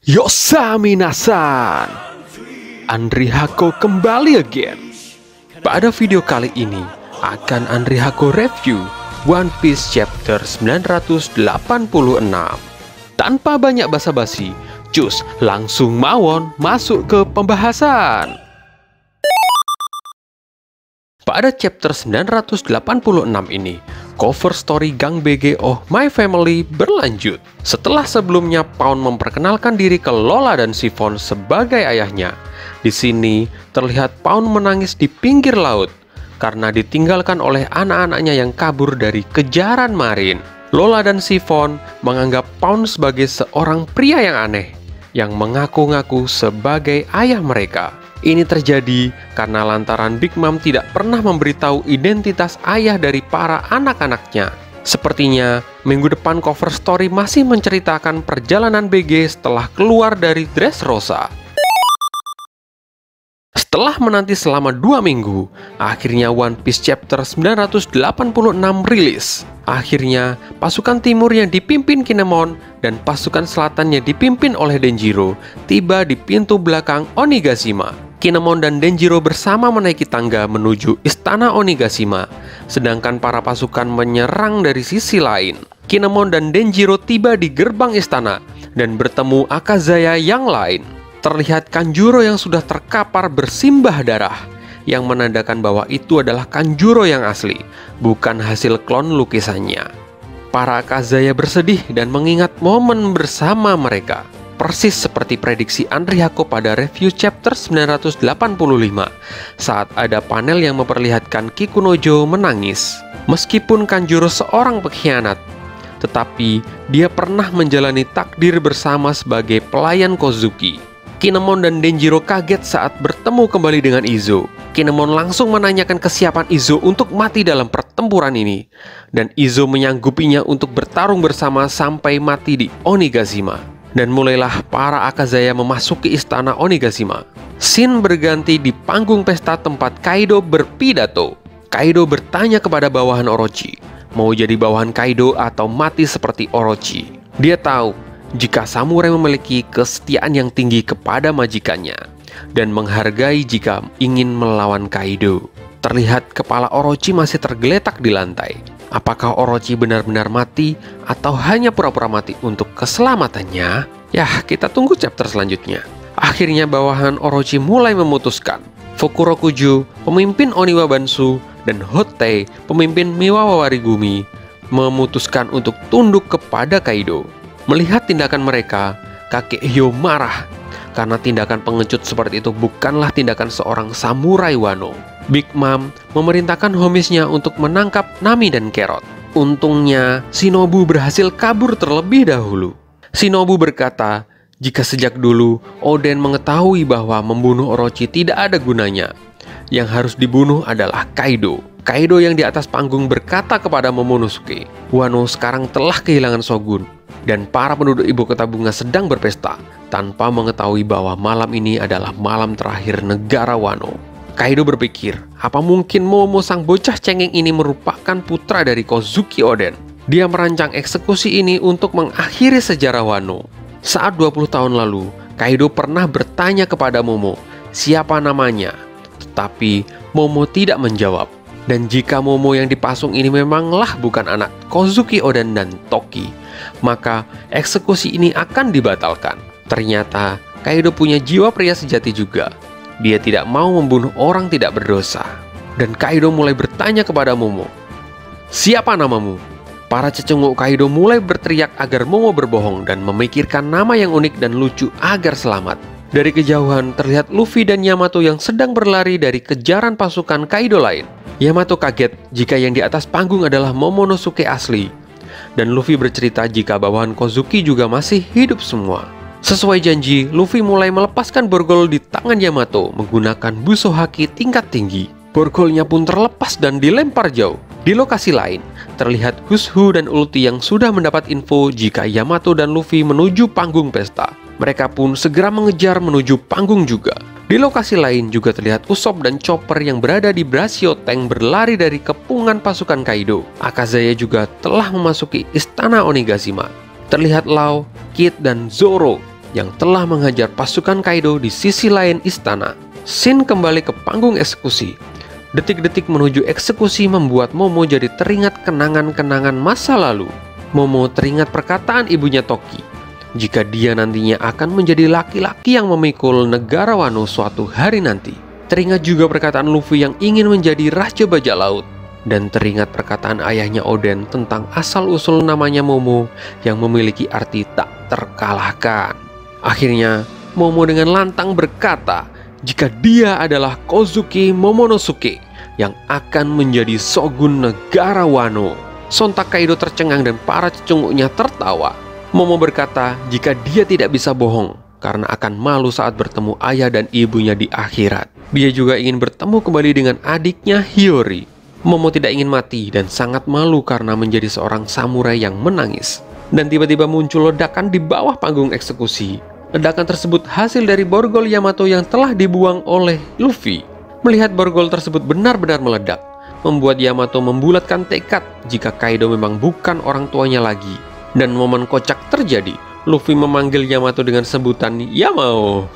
Yosami Nasan, Andri Hako kembali again. Pada video kali ini akan Andri Hako review One Piece chapter 986. Tanpa banyak basa-basi, cus langsung mawon masuk ke pembahasan. Pada chapter 986 ini, cover story Gang BG Oh My Family berlanjut. Setelah sebelumnya Pound memperkenalkan diri ke Lola dan Chiffon sebagai ayahnya, di sini terlihat Pound menangis di pinggir laut karena ditinggalkan oleh anak-anaknya yang kabur dari kejaran marin. Lola dan Chiffon menganggap Pound sebagai seorang pria yang aneh yang mengaku-ngaku sebagai ayah mereka. Ini terjadi karena lantaran Big Mom tidak pernah memberitahu identitas ayah dari para anak-anaknya. Sepertinya minggu depan cover story masih menceritakan perjalanan BG setelah keluar dari Dressrosa. Setelah menanti selama 2 minggu, akhirnya One Piece chapter 986 rilis. Akhirnya, pasukan timur yang dipimpin Kinemon dan pasukan selatan yang dipimpin oleh Denjiro tiba di pintu belakang Onigashima. Kinemon dan Denjiro bersama menaiki tangga menuju istana Onigashima, sedangkan para pasukan menyerang dari sisi lain. Kinemon dan Denjiro tiba di gerbang istana dan bertemu Akazaya yang lain. Terlihat Kanjuro yang sudah terkapar bersimbah darah, yang menandakan bahwa itu adalah Kanjuro yang asli, bukan hasil klon lukisannya. Para Akazaya bersedih dan mengingat momen bersama mereka. Persis seperti prediksi Andri Hako pada review chapter 985 saat ada panel yang memperlihatkan Kikunojo menangis. Meskipun Kanjuro seorang pengkhianat, tetapi dia pernah menjalani takdir bersama sebagai pelayan Kozuki. Kinemon dan Denjiro kaget saat bertemu kembali dengan Izo. Kinemon langsung menanyakan kesiapan Izo untuk mati dalam pertempuran ini, dan Izo menyanggupinya untuk bertarung bersama sampai mati di Onigashima. Dan mulailah para Akazaya memasuki istana Onigashima. Scene berganti di panggung pesta tempat Kaido berpidato. Kaido bertanya kepada bawahan Orochi, mau jadi bawahan Kaido atau mati seperti Orochi. Dia tahu jika samurai memiliki kesetiaan yang tinggi kepada majikannya dan menghargai jika ingin melawan Kaido. Terlihat kepala Orochi masih tergeletak di lantai. Apakah Orochi benar-benar mati atau hanya pura-pura mati untuk keselamatannya? Yah, kita tunggu chapter selanjutnya. Akhirnya bawahan Orochi mulai memutuskan. Fukurokujo, pemimpin Oniwa Bansu, dan Hotei, pemimpin Miwawa Warigumi, memutuskan untuk tunduk kepada Kaido. Melihat tindakan mereka, kakek Hyo marah karena tindakan pengecut seperti itu bukanlah tindakan seorang samurai Wano. Big Mom memerintahkan homisnya untuk menangkap Nami dan Carrot. Untungnya, Shinobu berhasil kabur terlebih dahulu. Shinobu berkata, jika sejak dulu Oden mengetahui bahwa membunuh Orochi tidak ada gunanya. Yang harus dibunuh adalah Kaido. Kaido yang di atas panggung berkata kepada Momonosuke, Wano sekarang telah kehilangan Shogun, dan para penduduk ibu kota bunga sedang berpesta, tanpa mengetahui bahwa malam ini adalah malam terakhir negara Wano. Kaido berpikir, apa mungkin Momo sang bocah cengeng ini merupakan putra dari Kozuki Oden? Dia merancang eksekusi ini untuk mengakhiri sejarah Wano. Saat 20 tahun lalu, Kaido pernah bertanya kepada Momo, siapa namanya? Tetapi Momo tidak menjawab. Dan jika Momo yang dipasung ini memanglah bukan anak Kozuki Oden dan Toki, maka eksekusi ini akan dibatalkan. Ternyata Kaido punya jiwa pria sejati juga. Dia tidak mau membunuh orang tidak berdosa. Dan Kaido mulai bertanya kepada Momo, siapa namamu? Para cecunguk Kaido mulai berteriak agar Momo berbohong dan memikirkan nama yang unik dan lucu agar selamat. Dari kejauhan terlihat Luffy dan Yamato yang sedang berlari dari kejaran pasukan Kaido lain. Yamato kaget jika yang di atas panggung adalah Momonosuke asli. Dan Luffy bercerita jika bawahan Kozuki juga masih hidup semua. Sesuai janji, Luffy mulai melepaskan borgol di tangan Yamato menggunakan buso haki tingkat tinggi. Borgolnya pun terlepas dan dilempar jauh. Di lokasi lain, terlihat Kusuo dan Ulti yang sudah mendapat info jika Yamato dan Luffy menuju panggung pesta. Mereka pun segera mengejar menuju panggung juga. Di lokasi lain juga terlihat Usopp dan Chopper yang berada di Brashio Tank berlari dari kepungan pasukan Kaido. Akazaya juga telah memasuki istana Onigashima. Terlihat Lau, Kid, dan Zoro yang telah menghajar pasukan Kaido di sisi lain istana. Shin kembali ke panggung eksekusi. Detik-detik menuju eksekusi membuat Momo jadi teringat kenangan-kenangan masa lalu. Momo teringat perkataan ibunya Toki, jika dia nantinya akan menjadi laki-laki yang memikul negara Wano suatu hari nanti. Teringat juga perkataan Luffy yang ingin menjadi Raja Bajak Laut. Dan teringat perkataan ayahnya Oden tentang asal-usul namanya Momo yang memiliki arti tak terkalahkan. Akhirnya, Momo dengan lantang berkata, jika dia adalah Kozuki Momonosuke yang akan menjadi shogun negara Wano. Sontak Kaido tercengang dan para cecunguknya tertawa. Momo berkata jika dia tidak bisa bohong karena akan malu saat bertemu ayah dan ibunya di akhirat. Dia juga ingin bertemu kembali dengan adiknya Hiyori. Momo tidak ingin mati dan sangat malu karena menjadi seorang samurai yang menangis. Dan tiba-tiba muncul ledakan di bawah panggung eksekusi. Ledakan tersebut hasil dari borgol Yamato yang telah dibuang oleh Luffy. Melihat borgol tersebut benar-benar meledak, membuat Yamato membulatkan tekad jika Kaido memang bukan orang tuanya lagi. Dan momen kocak terjadi. Luffy memanggil Yamato dengan sebutan Yamao.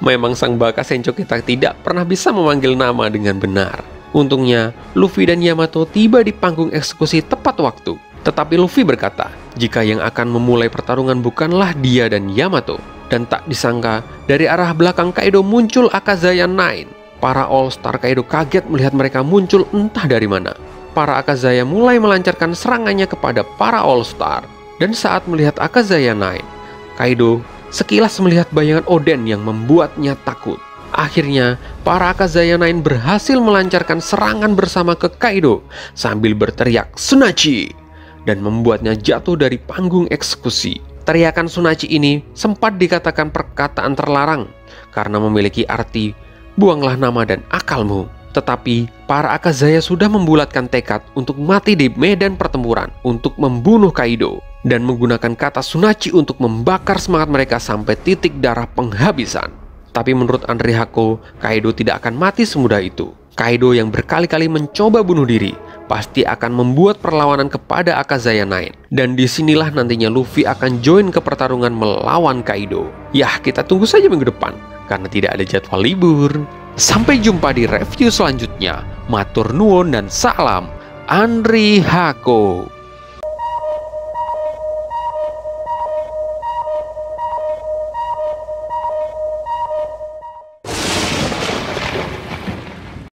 Memang sang baka Sencho kita tidak pernah bisa memanggil nama dengan benar. Untungnya, Luffy dan Yamato tiba di panggung eksekusi tepat waktu. Tetapi Luffy berkata, jika yang akan memulai pertarungan bukanlah dia dan Yamato. Dan tak disangka, dari arah belakang Kaido muncul Akazaya 9. Para All-Star Kaido kaget melihat mereka muncul entah dari mana. Para Akazaya mulai melancarkan serangannya kepada para All-Star. Dan saat melihat Akazaya 9, Kaido sekilas melihat bayangan Oden yang membuatnya takut. Akhirnya, para Akazaya 9 berhasil melancarkan serangan bersama ke Kaido sambil berteriak Tsunachi dan membuatnya jatuh dari panggung eksekusi. Teriakan Tsunachi ini sempat dikatakan perkataan terlarang karena memiliki arti buanglah nama dan akalmu. Tetapi para Akazaya sudah membulatkan tekad untuk mati di medan pertempuran untuk membunuh Kaido dan menggunakan kata Tsunachi untuk membakar semangat mereka sampai titik darah penghabisan. Tapi menurut Andre Hako, Kaido tidak akan mati semudah itu. Kaido yang berkali-kali mencoba bunuh diri pasti akan membuat perlawanan kepada Akazaya 9. Dan disinilah nantinya Luffy akan join ke pertarungan melawan Kaido. Yah, kita tunggu saja minggu depan karena tidak ada jadwal libur. Sampai jumpa di review selanjutnya. Matur nuwun dan salam Andre Hako.